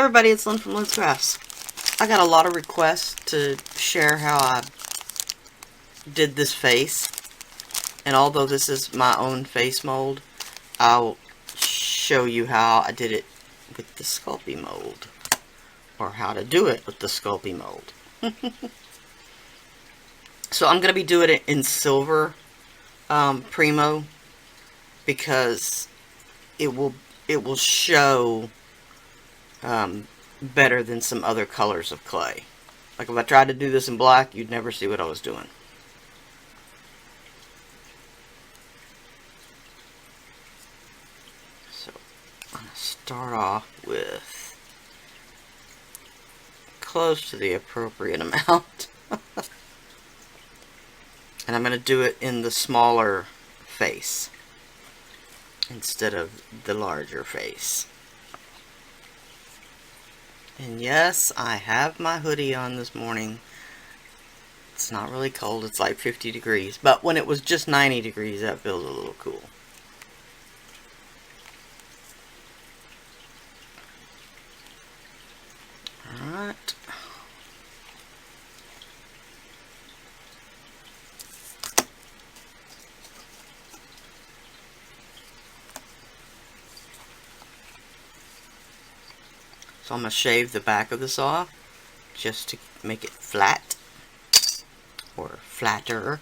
Everybody, it's Lyn from Lyn's Crafts. I got a lot of requests to share how I did this face. And although this is my own face mold, I'll show you how I did it with the Sculpey mold. Or how to do it with the Sculpey mold. So I'm going to be doing it in silver Primo, because it will show better than some other colors of clay. Like if I tried to do this in black, you'd never see what I was doing. So I'm going to start off with close to the appropriate amount. And I'm going to do it in the smaller face instead of the larger face. And yes, I have my hoodie on this morning. It's not really cold, it's like 50 degrees. But when it was just 90 degrees, that feels a little cool. Alright. So I'm going to shave the back of this off just to make it flat or flatter.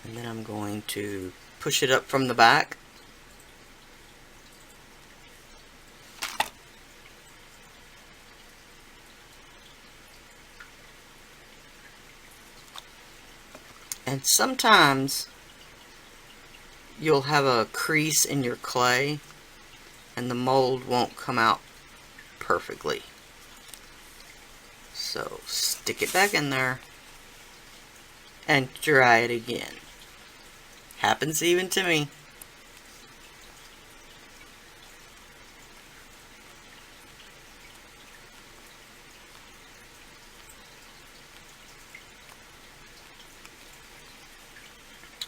And then I'm going to push it up from the back. And sometimes you'll have a crease in your clay and the mold won't come out perfectly. So stick it back in there and try it again. Happens even to me.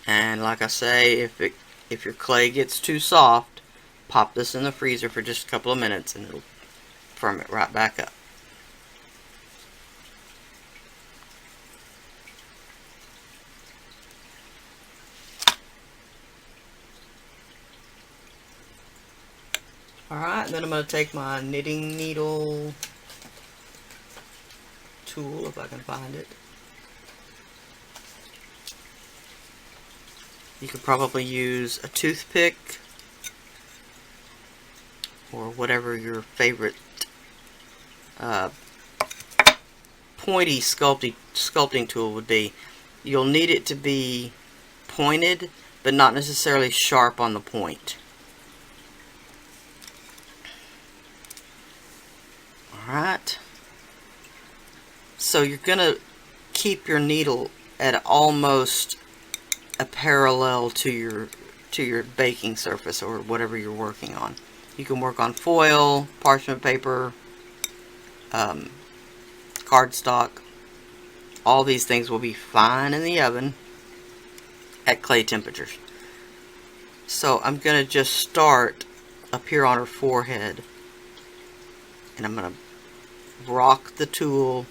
And like I say, if your clay gets too soft, pop this in the freezer for just a couple of minutes and it'll firm it right back up. Alright, then I'm going to take my knitting needle tool, if I can find it. You could probably use a toothpick or whatever your favorite pointy sculpting tool would be. You'll need it to be pointed, but not necessarily sharp on the point. Alright. So you're going to keep your needle at almost a parallel to your baking surface or whatever you're working on. You can work on foil, parchment paper, cardstock. All these things will be fine in the oven at clay temperatures. So I'm going to just start up here on her forehead, and I'm going to rock the tool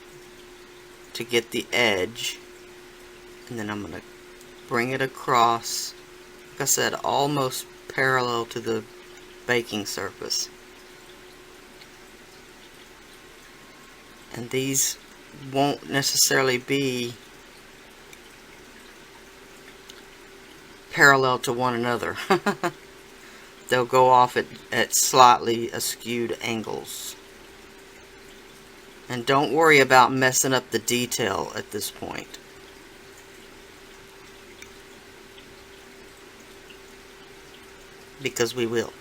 to get the edge, and then I'm going to bring it across, like I said, almost parallel to the baking surface. And these won't necessarily be parallel to one another. They'll go off at slightly askewed angles. And don't worry about messing up the detail at this point. Because we will.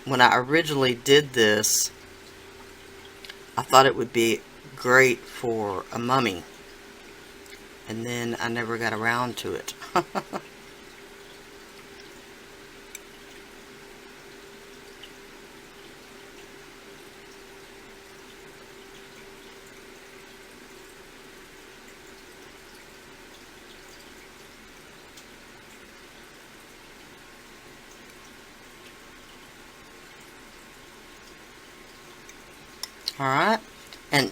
When I originally did this, I thought it would be great for a mummy. And then I never got around to it. Alright, and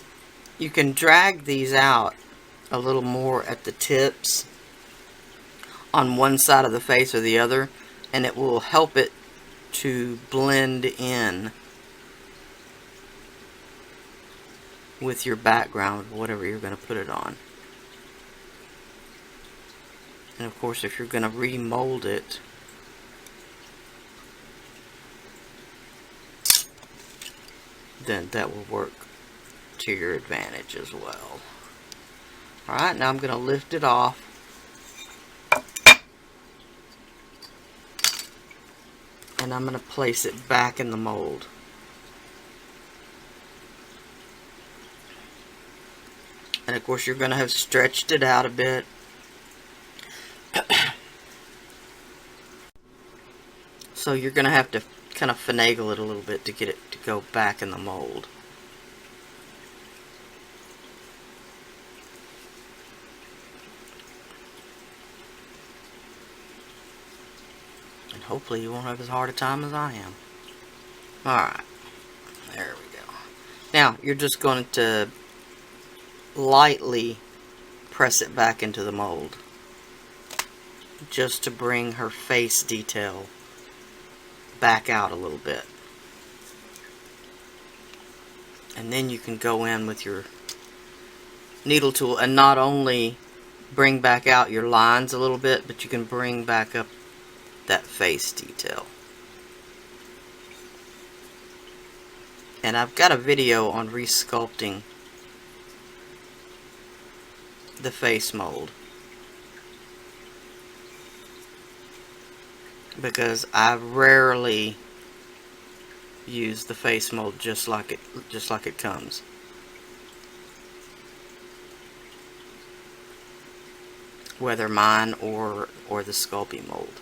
you can drag these out a little more at the tips on one side of the face or the other, and it will help it to blend in with your background, whatever you're going to put it on. And of course, if you're going to remold it, then that will work to your advantage as well. Alright, now I'm going to lift it off. And I'm going to place it back in the mold. And of course, you're going to have stretched it out a bit. So you're going to have to kind of finagle it a little bit to get it to go back in the mold. And hopefully you won't have as hard a time as I am. Alright, there we go. Now you're just going to lightly press it back into the mold, just to bring her face detail back out a little bit. And then you can go in with your needle tool and not only bring back out your lines a little bit, but you can bring back up that face detail. And I've got a video on resculpting the face mold, because I rarely use the face mold just like it comes. Whether mine or the Sculpey mold.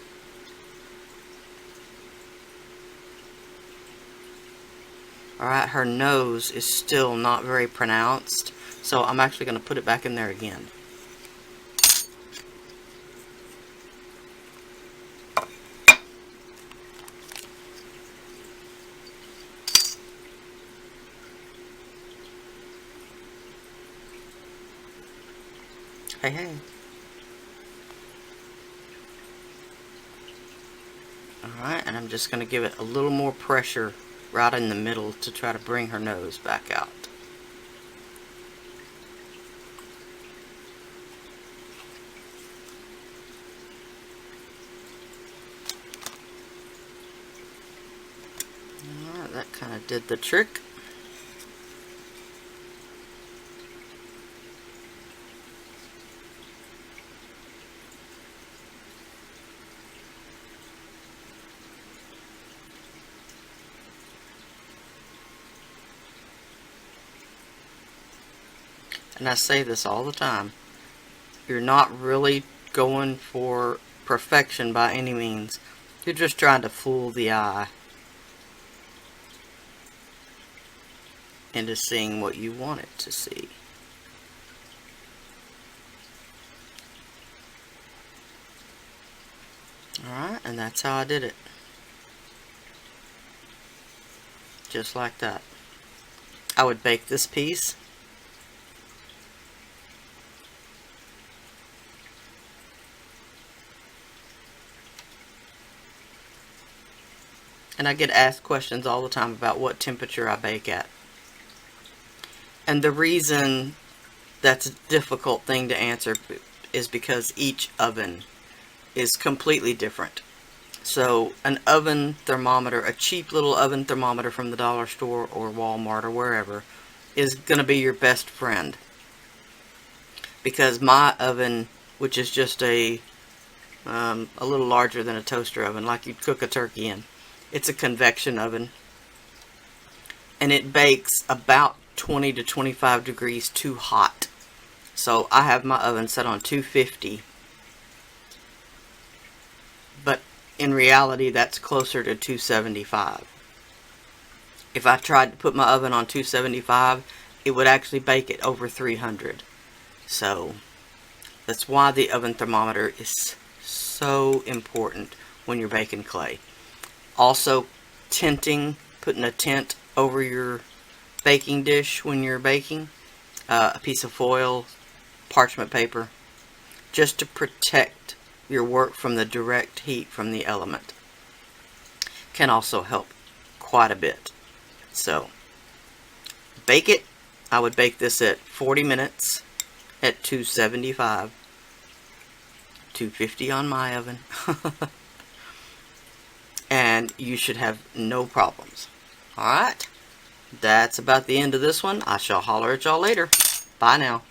Alright, her nose is still not very pronounced, so I'm actually going to put it back in there again. Hey, hey. Alright, and I'm just going to give it a little more pressure right in the middle to try to bring her nose back out. Alright, that kind of did the trick. And I say this all the time, you're not really going for perfection by any means. You're just trying to fool the eye into seeing what you want it to see. Alright, and that's how I did it. Just like that. I would bake this piece. And I get asked questions all the time about what temperature I bake at. And the reason that's a difficult thing to answer is because each oven is completely different. So an oven thermometer, a cheap little oven thermometer from the dollar store or Walmart or wherever, is going to be your best friend. Because my oven, which is just a little larger than a toaster oven, like you'd cook a turkey in, it's a convection oven, and it bakes about 20 to 25 degrees too hot. So I have my oven set on 250, but in reality that's closer to 275. If I tried to put my oven on 275, it would actually bake at over 300. So that's why the oven thermometer is so important when you're baking clay. Also, tinting, putting a tint over your baking dish when you're baking, a piece of foil, parchment paper, just to protect your work from the direct heat from the element. Can also help quite a bit. So, bake it. I would bake this at 40 minutes at 275, 250 on my oven. And you should have no problems. Alright, that's about the end of this one. I shall holler at y'all later. Bye now.